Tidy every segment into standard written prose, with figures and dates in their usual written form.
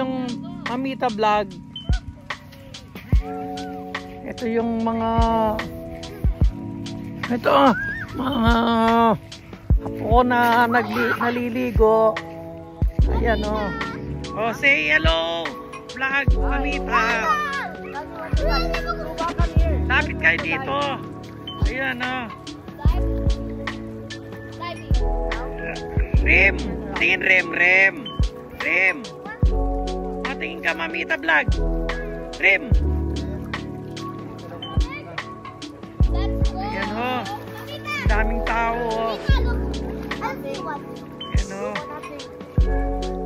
yung Mamita Vlog. Ito yung mga apo na naliligo. Ayan o. Oh, say hello vlog Mamita. Lapit kayo dito. Ayan o. Rem. Tingin Rem. Tingin ka Mamita Vlog. Rem. Ayan o. Daming tao o. Ayan o.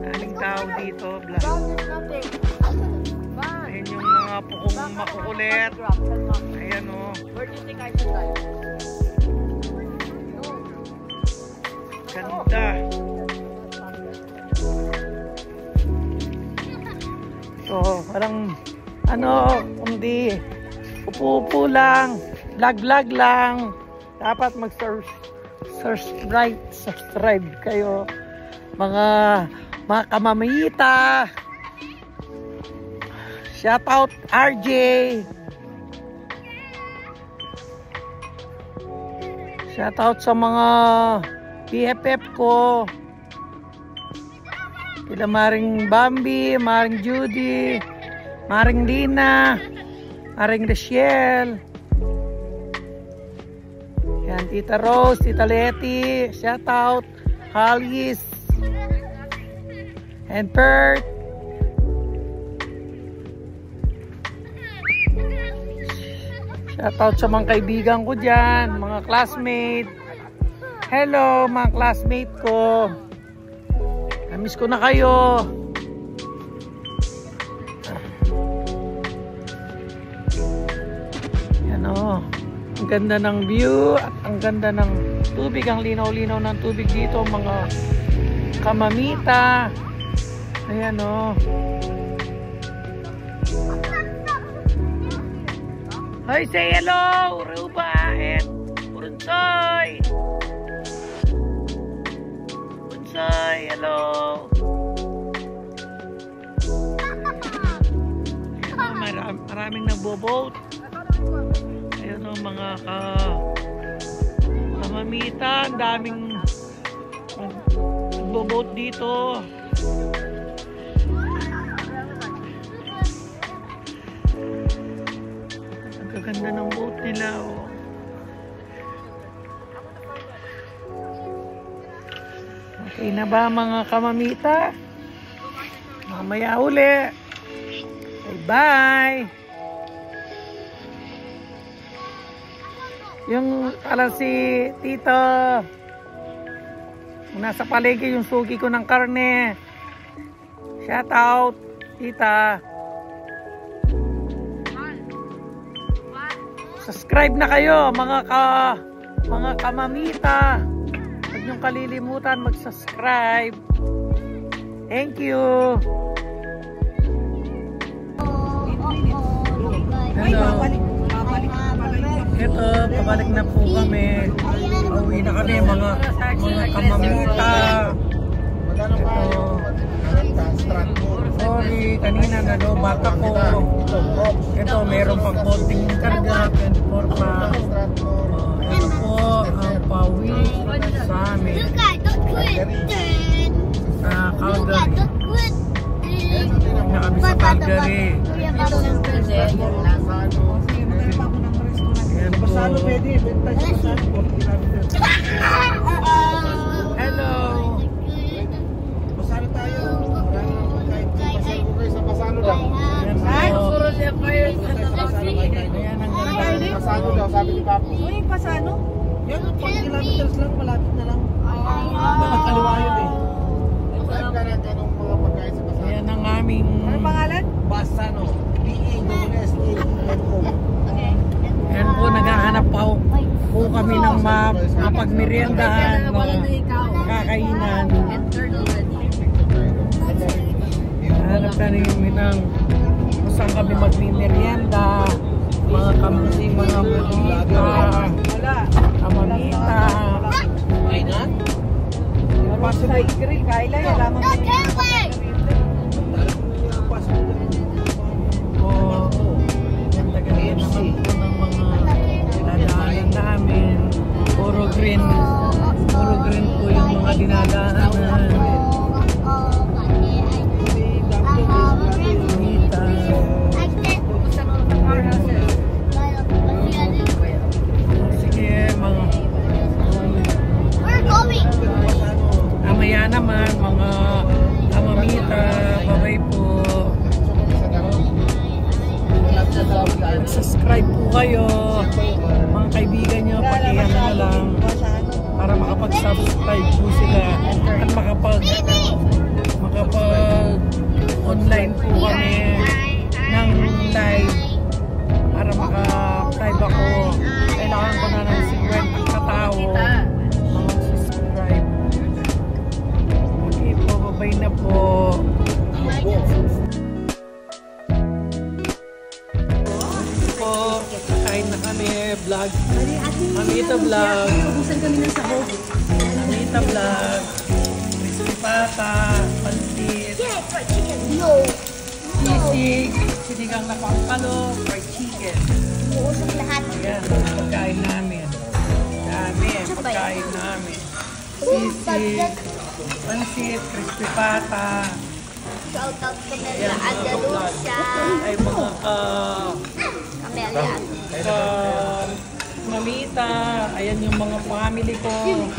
Daming tao dito vlog. Ayan yung mga pukong makukulit. Ayan o. Ganda. So, parang kundi upo-upo lang, vlog lang. Dapat subscribe kayo mga kamamita. Shout out RJ. Shout out sa mga BFF ko. Kila Maring Bambi, Maring Judy, Maring Lina, Maring Rachel. Yan, Tita Rose, Tita Letty, shout out, Halis, and Bert. Shout out sa mga kaibigan ko dyan, mga classmate. Hello mga classmate ko. Namiss ko na kayo. Yan o. Ang ganda ng view at ang ganda ng tubig. Ang linaw-linaw ng tubig dito mga kamamita. Ayan o. Hi, say hello Ruba and Purunsoy. Purunsoy, hello. Maraming nagbo-boat. Ayun o mga kamamita. Ang daming nagbo-boat dito. Ang gaganda ng boat nila o. Okay na ba mga kamamita? Mamaya uli. Bye! Yung pala si Tito nasa palengke yung sugi ko ng karne. Shout out Tita. Subscribe na kayo mga kamamita. Huwag niyong kalilimutan mag-subscribe. Thank you. Hello. Ito, pabalik na po kami. Uwi na kami mga kamamita. Ito. Sorry, kanina nalobat ako. Ito, meron pang konting karga. 24 pa. Ito po ang pauwi sa amin. Sa Calgary. Na kami sa Calgary. Pasalo pwede, benta siya pasalo. Hello. Pasalo tayo. Kahit pasalo kayo sa pasalo lang. Ay, suro siya kayo. Ayan ang ganda. Pasalo daw, sabi ni Papo. Uy, pasalo? Yan, 4 kilometers lang, malapit na lang. Nakakaliwa yun eh. Saan ka natin ang mga pagkain sa pasalo? Ayan ang aming... Ano pangalan? Basano. B-A-S-A-N-O. Ayan po, naghahanap po kami ng mapagmeriendahan, kakainan. Naghahanap kami ng kung saan kami magmerienda, mga kamusing, mga mulita, kamamita. Ay na? Pasok sa grill, kaila yan lamang. mag-subscribe po kayo. Mga kaibigan nyo, pakihan nyo lang para makapag-subscribe po sila at makapag-online po kami ng live para maka-live ako. Kailangan ko na ng 50 katao mag-subscribe. Okay po, babay na po. Kain na kami, vlog. Mamita vlog. Ubusan kami ng sahog. Mamita vlog. Crispy pata, pansit. Sisig, sinigang na pampalo, fried chicken. Uusap lahat. Ayan, pagkain namin. Dami, pagkain namin. Sisig, pansit, crispy pata. Shout out ko na Ayan, lang mga Andalusia. ay mga Camellia. Mamita, ayan yung mga family ko. Yung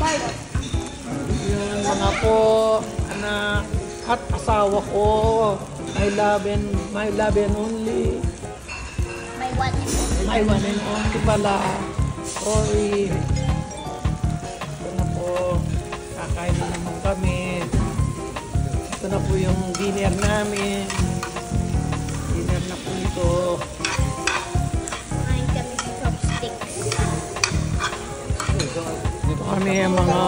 mga po, anak, at asawa ko. My love and only. May one and only. My one and only pala. Sorry. Ito na po. Kakain na naman kami. Ito na po yung dinner namin. Dinner na po ito. Kumain kami sa chopsticks. Dito kami ang mga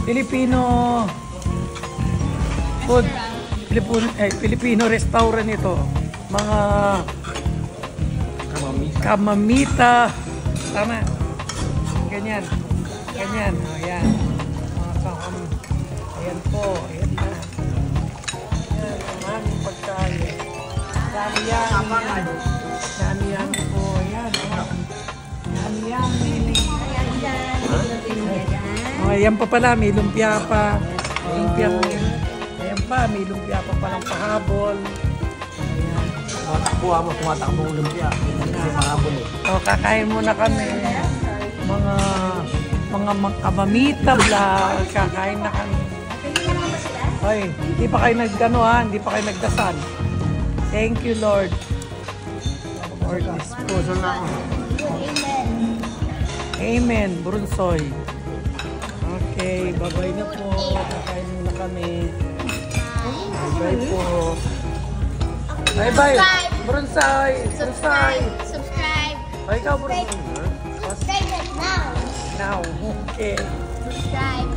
Filipino food. Filipino restaurant ito. Mga kamamita. Tama. Ganyan. Ganyan. O, yan. Ayan po. Ayan na. Ayan. Ang aming pagkain. Yami-yami. Yami-yami po. Ayan. Yami-yami. Ayan pa pala. May lumpia pa. Lumpia. Ayan pa. May lumpia pa palang pahabol. Ayan. Kumatakbo ng lumpia. Pahabol eh. So, kakain muna kami. Mga kamamita vlog. Kakain na kami. Ay, hindi pa kayo nagano ha, hindi pa kayo nagdasal. Thank you, Lord. For this food. Amen. Amen, Brunsoy. Okay, bye-bye na po. Kakain muna kami. Bye po. Bye-bye. Brunsoy. Brunsoy. Subscribe. Ay, ikaw, Brunsoy. Subscribe now. Now, okay. Subscribe.